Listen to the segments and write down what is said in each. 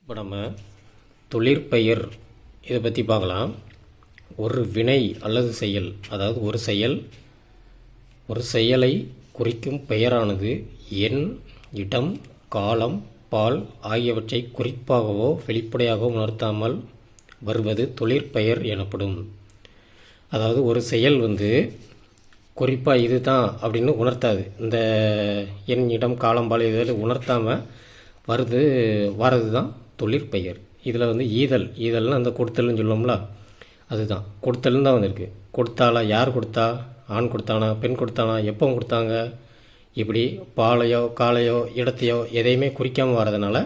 இப்போ நம்ம தொழிற்பெயர் இதை பற்றி பார்க்கலாம். ஒரு வினை அல்லது செயல், அதாவது ஒரு செயலை குறிக்கும் பெயரானது எண், இடம், காலம், பால் ஆகியவற்றை குறிப்பாகவோ வெளிப்படையாகவோ உணர்த்தாமல் வருவது தொழிற்பெயர் எனப்படும். அதாவது ஒரு செயல் குறிப்பாக இது தான் அப்படின்னு உணர்த்தாது. இந்த எண், இடம், காலம், பால் இதில் உணர்த்தாமல் வர்றது தான் தொழிற்பெயர். இதில் ஈதல்னு அந்த கொடுத்தல்னு சொல்லுவோம்ல, அதுதான் கொடுத்தல்னு தான் வந்திருக்கு. கொடுத்தாளா, யார் கொடுத்தா, ஆண் கொடுத்தானா, பெண் கொடுத்தானா, எப்போ கொடுத்தாங்க, இப்படி பாலையோ காலையோ இடத்தையோ எதையுமே குறிக்காமல் வர்றதுனால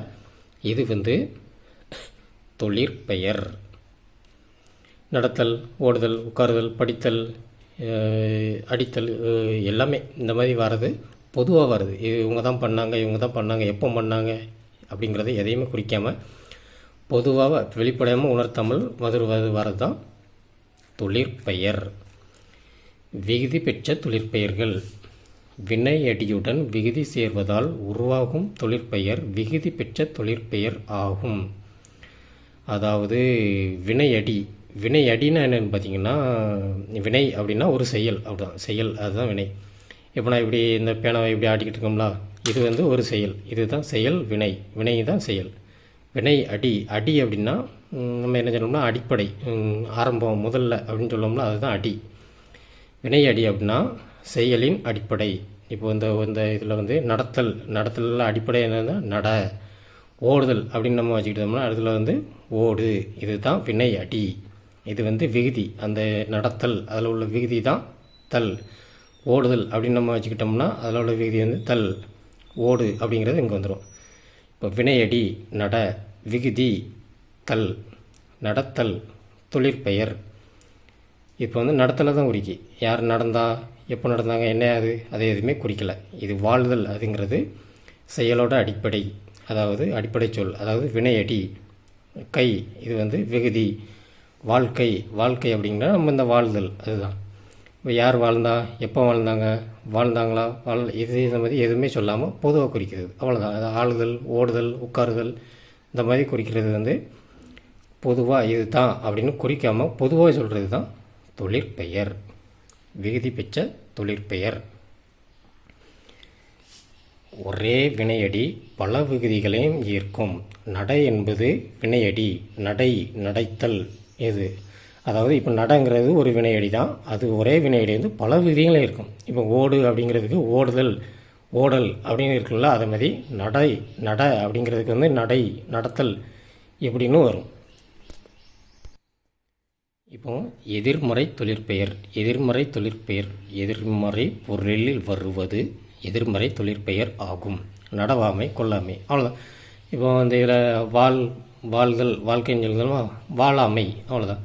இது தொழிற்பெயர். நடத்தல், ஓடுதல், உட்காருதல், படித்தல், அடித்தல் எல்லாமே இந்த மாதிரி வர்றது பொதுவாக வருது. இது இவங்க தான் பண்ணாங்க, எப்போ பண்ணாங்க அப்படிங்கிறத எதையுமே குறிக்காமல் பொதுவாக வெளிப்படையாமல் உணர்த்தாமல் வர்றது தான் தொழிற்பெயர். விகுதி பெற்ற தொழிற்பெயர்கள். வினையடியுடன் விகுதி சேர்வதால் உருவாகும் தொழிற்பெயர் விகுதி பெற்ற தொழிற்பெயர் ஆகும். அதாவது வினையடினா என்னென்னு பார்த்தீங்கன்னா, வினை அப்படின்னா ஒரு செயல், அப்படிதான் செயல், அதுதான் வினை. இப்போ நான் இப்படி இந்த பேனாவை இப்படி ஆட்டிக்கிட்டு இருக்கோம்ல, இது ஒரு செயல், இதுதான் செயல். வினை தான் செயல். வினை அடி அப்படின்னா நம்ம என்ன சொல்லணும்னா அடிப்படை, ஆரம்பம், முதல்ல அப்படின்னு சொல்லணும்ல, அதுதான் அடி. வினை அடி அப்படின்னா செயலின் அடிப்படை. இப்போ இந்த இதில் நடத்தலில் அடிப்படை என்னன்னா நட. ஓடுதல் அப்படின்னு நம்ம வச்சுக்கிட்டோம்னா அதில் ஓடு, இதுதான் வினை அடி. இது விகுதி, அந்த நடத்தல் அதில் உள்ள விகுதி தான் தல். ஓடுதல் அப்படின்னு நம்ம வச்சுக்கிட்டோம்னா அதில் உள்ள விகுதி தல். ஓடு அப்படிங்கிறது இங்கே வந்துடும். இப்போ வினையடி நட, விகுதி தல், நடத்தல் தொழிற்பெயர். இப்போ நடத்தலை தான் குறிக்கி. யார் நடந்தா, எப்போ நடந்தாங்க, என்ன அது எதுவுமே குறிக்கலை. இது வாழ்தல் அதுங்கிறது செயலோட அடிப்படை, அதாவது அடிப்படை சொல், அதாவது வினையடி. கை இது விகுதி. வாழ்க்கை அப்படிங்கிற நம்ம இந்த வாழ்தல் அதுதான். இப்போ யார் வாழ்ந்தா, எப்போ வாழ்ந்தாங்களா, இந்த மாதிரி எதுவுமே சொல்லாமல் பொதுவாக குறிக்கிறது, அவ்வளோதான். அது ஆளுதல், ஓடுதல், உட்காருதல் இந்த மாதிரி குறிக்கிறது பொதுவாக இது தான் அப்படின்னு குறிக்காமல் பொதுவாக சொல்கிறது தான் தொழிற்பெயர், விகுதி பெற்ற தொழிற்பெயர். ஒரே வினையடி பல விகுதிகளையும் ஈர்க்கும். நடை என்பது வினையடி. நடைத்தல் இது. அதாவது இப்போ நடங்கிறது ஒரு வினையடி தான், அது ஒரே வினையடி பல விகுதிகளும் இருக்கும். இப்போ ஓடு அப்படிங்கிறதுக்கு ஓடுதல், ஓடல் அப்படின்னு இருக்குல்ல, அதே மாதிரி நட அப்படிங்கிறதுக்கு நடை, நடத்தல் இப்படின்னு வரும். இப்போ எதிர்மறை தொழிற்பெயர். எதிர்மறை பொருளில் வருவது எதிர்மறை தொழிற்பெயர் ஆகும். நடவாமை, கொல்லாமை, அவ்வளோதான். இப்போ இதில் வாழ்தல், வாழ்க்கைன்னு சொல்லலாம், வாழாமை, அவ்வளோதான்.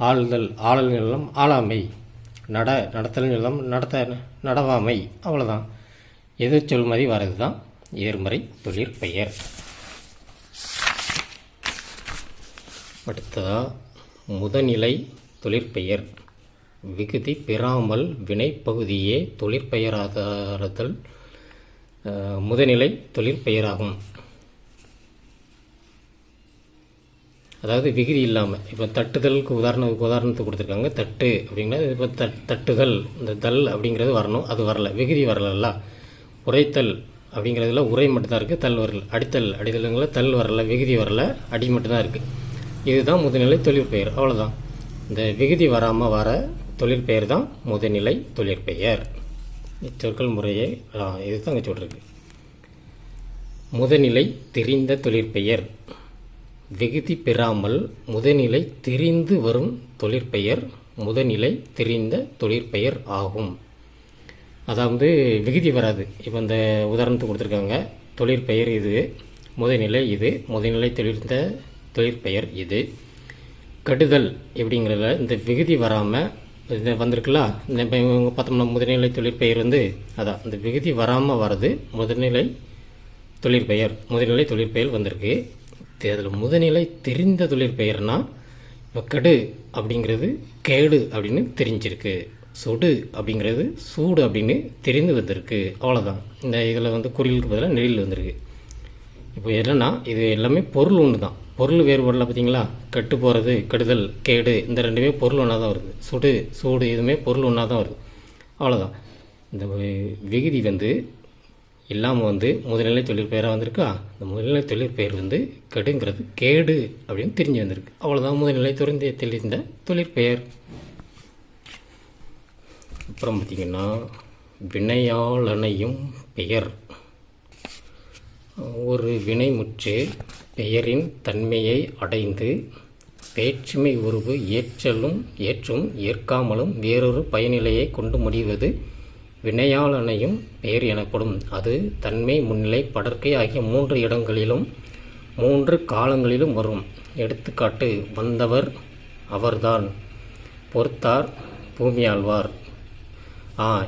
ஆளுதல், ஆளல் சொல்லலாம், ஆளாமை. நடத்தல் சொல்லலாம், நடவாமை, அவ்வளோதான். எதிர்ச்சொல் மாதிரி வர்றது தான் எதிர்மறை தொழிற்பெயர். அடுத்ததாக முதநிலை தொழிற்பெயர். விகுதி பெறாமல் வினைப்பகுதியே தொழிற்பெயராதல் முதநிலை தொழிற்பெயராகும். அதாவது விகுதி இல்லாமல், இப்போ தட்டுதலுக்கு உதாரணத்துக்கு கொடுத்துருக்காங்க. தட்டு அப்படிங்கிறது இப்போ தட்டுதல், இந்த தல் அப்படிங்கிறது வரணும், அது வரலை, விகுதி வரல. உரைத்தல் அப்படிங்கிறதுல உரை மட்டும்தான் இருக்குது, தல் வரல. அடித்தல்ங்கிற தல் வரல, விகுதி வரல, அடி மட்டும்தான் இருக்குது. இதுதான் முதுநிலை தொழிற்பெயர், அவ்வளோதான். இந்த விகுதி வராமல் வர தொழிற்பெயர் தான் முதுநிலை தொழிற்பெயர். இச்சொற்கள் முறையே இதுதான் அங்கே சொல்லிருக்கு. முதநிலை தெரிந்த தொழிற்பெயர். விகுதி பெறாமல் முதநிலை தெரிந்து வரும் தொழிற்பெயர் முதநிலை தெரிந்த தொழிற்பெயர் ஆகும். அதாவது விகுதி வராது. இப்போ இந்த உதாரணத்துக்கு கொடுத்துருக்காங்க. தொழிற்பெயர் இது, முதநிலை தெரிந்த தொழிற்பெயர் இது. கடுதல் எப்படிங்கிறத இந்த விகுதி வராமல் இது வந்திருக்குல்ல, இந்த இவங்க பார்த்தோம்னா முதநிலை தொழிற்பெயர் அதான் இந்த விகுதி வராமல் வர்றது முதநிலை தொழிற்பெயர் வந்திருக்கு. அதில் முதநிலை தெரிந்த தொழிற்பெயர்னால் இப்போ கடு அப்படிங்கிறது கேடு அப்படின்னு தெரிஞ்சிருக்கு, சொடு அப்படிங்கிறது சூடு அப்படின்னு தெரிந்து வந்திருக்கு, அவ்வளோதான். இந்த இதில் குறிலுக்கு பதிலாக நெடில் வந்திருக்கு. இப்போ என்னென்னா இது எல்லாமே பொருள் ஒன்று தான். பொருள் வேறுபாடில் பார்த்தீங்களா, கெட்டு போகிறது, கெடுதல், கேடு, இந்த ரெண்டுமே பொருள் ஒன்றா தான் வருது. சுடு, சூடு இதுவுமே பொருள் ஒன்றா தான் வருது. அவ்வளோதான். இந்த விகுதி வந்து இல்லாமல் வந்து முதல்நிலை தொழிற்பெயராக வந்திருக்கா. இந்த முதல்நிலை தொழிற்பெயர் வந்து கெடுங்கிறது கேடு அப்படின்னு தெரிஞ்சு வந்திருக்கு. அவ்வளோதான் முதல்நிலை தெளிந்த தொழிற்பெயர். அப்புறம் பார்த்திங்கன்னா வினையாளனையும் பெயர். ஒரு வினைமுற்று பெயரின் தன்மையை அடைந்து வேற்றுமை உருவு ஏற்றும் ஏற்காமலும் வேறொரு பயனிலையை கொண்டு முடிவது வினையாளனையும் பெயர் எனப்படும். அது தன்மை, முன்னிலை, படர்க்கை ஆகிய 3 இடங்களிலும் 3 காலங்களிலும் வரும். எடுத்துக்காட்டு: வந்தவர் அவர்தான், பொறுத்தார் பூமியாழ்வார்.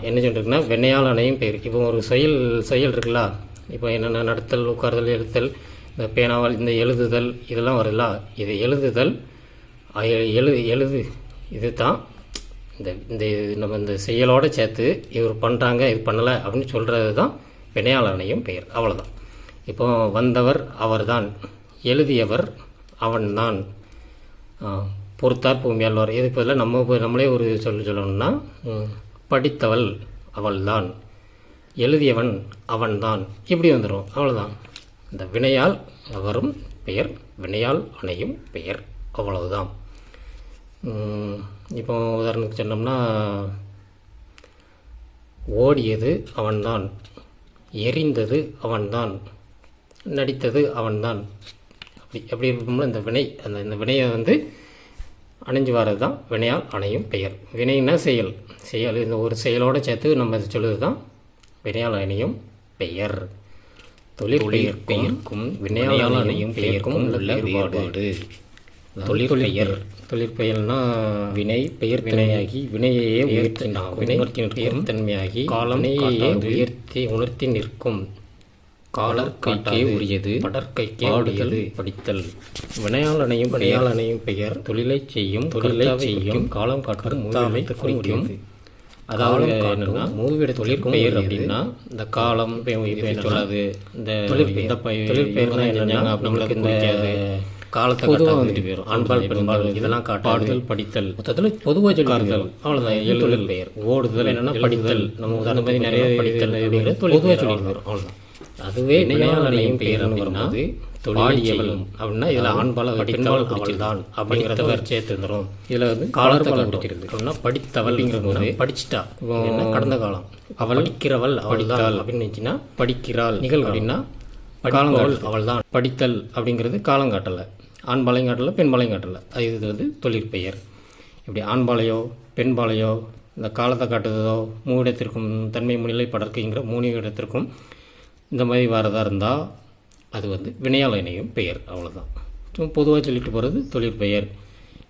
என்ன சொல்லிருக்குன்னா வினையாளனையும் பெயர். இப்போ ஒரு செயல் இருக்குல்ல, இப்போ என்னென்ன நடத்தல், உட்கார்தல், எழுத்தல், இந்த பேனாவால் இந்த எழுதுதல் இதெல்லாம் வருதுல்ல. இது எழுதுதல் இது தான் இந்த நம்ம இந்த செயலோடு சேர்த்து இவர் பண்ணுறாங்க, இது பண்ணலை அப்படின்னு சொல்கிறது தான் வினையாளனையும் பெயர். அவ்வளோதான். இப்போ வந்தவர் அவர்தான், எழுதியவர் அவன்தான், பொறுத்தார் பூமியாழ்வார். இதுக்கு பதிலாக நம்மளே ஒரு சொல்லணும்னா படித்தவள் அவள்தான், எழுதியவன் அவன்தான், இப்படி வந்துடும். அவ்வளோதான். இந்த வினையால் வரும் பெயர் வினையால் அணையும் பெயர். அவ்வளவுதான். இப்போ உதாரணத்துக்கு சொன்னோம்னா ஓடியது அவன்தான், எரிந்தது அவன்தான், நடித்தது அவன்தான். அப்படி இருக்கும்போது இந்த வினை இந்த வினையை வந்து அணைஞ்சு வர்றது தான் வினையால் அணையும் பெயர். வினைன்னா செயல். இந்த ஒரு செயலோடு சேர்த்து நம்ம சொல்லுறது தான் வினையால் அணையும் பெயர். தொழிற்பெயர்க்கும் வினையால் அணையும் பெயர்க்கும் உள்ள வேறுபாடு. தொழிற்பெயர்னா வினை பெயர் தன்மையாகி வினையையே உயர்த்தி தன்மையாகி காலனையே உணர்த்தி நிற்கும். காலற்கைக்கே உரியது, படற்கைக்கே ஆடுதல், படித்தல். வினையாளனையும் பெயர் தொழிலை செய்யும் காலம் காட்டும் மூவிடத்தை குறிக்கும். அதாவது என்னன்னா மூவிட தொழிற்பெயர் அப்படின்னா இந்த காலம் சொல்லாது. இந்த தொழிற்பெயர்னா என்னன்னா நம்மளுக்கு இந்த காலத்தை பொதுவாக வந்துட்டு போயிடும். ஆண்பால் பெண்பால் இதெல்லாம் காட்டுதல், படித்தல், மொத்தத்தில் பொதுவாக சொல்லிடுதல். அவ்வளோதான். எழுதல் பெயர். ஓடுதல் என்னென்னா படித்தல். நம்ம அந்த மாதிரி நிறைய படித்தல் அப்படிங்கிற பொதுவாக சொல்லிட்டு போயிடும். அவ்வளோதான். அதுவே வினையாளனையும் பெயர் வரும்போது தொழிலியவள் அப்படின்னா இதில் ஆண்பால் பெண்பால் அவள்தான் அப்படிங்கிறத சேர்த்து வந்துடும். இதில் வந்து காலத்தை பிடிக்கிறது அப்படின்னா படித்தவள்ங்கிறது படிச்சுட்டா என்ன கடந்த காலம். அவள் படிக்கிறவள் அவள்தான் அப்படின்னு நினச்சின்னா படிக்கிறாள் நிகழ் அப்படின்னா காலங்கால் அவள்தான். படித்தல் அப்படிங்கிறது காலங்காட்டலை, ஆண்பாளையும் காட்டலை, பெண்பாளையும் காட்டலை. இது வந்து தொழிற்பெயர். இப்படி ஆண்பாளையோ பெண்பாளையோ இந்த காலத்தை காட்டுறதோ மூவிடத்திற்கும் தன்மை, முன்னிலை, படர்க்கைங்கிற 3 இடத்திற்கும் இந்த மாதிரி வரதா இருந்தால் அது வந்து வினையால் இணையும் பெயர். அவ்வளோதான். பொதுவாக சொல்லிட்டு போகிறது தொழிற்பெயர்.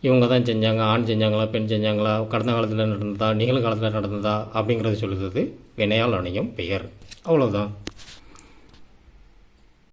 இவங்க தான் செஞ்சாங்க, ஆண் செஞ்சாங்களா பெண் செஞ்சாங்களா, கடந்த காலத்தில் நடந்ததா நிகழ்காலத்தில் நடந்ததா அப்படிங்கிறத சொல்லுறது வினையால் அணையும் பெயர். அவ்வளோதான்.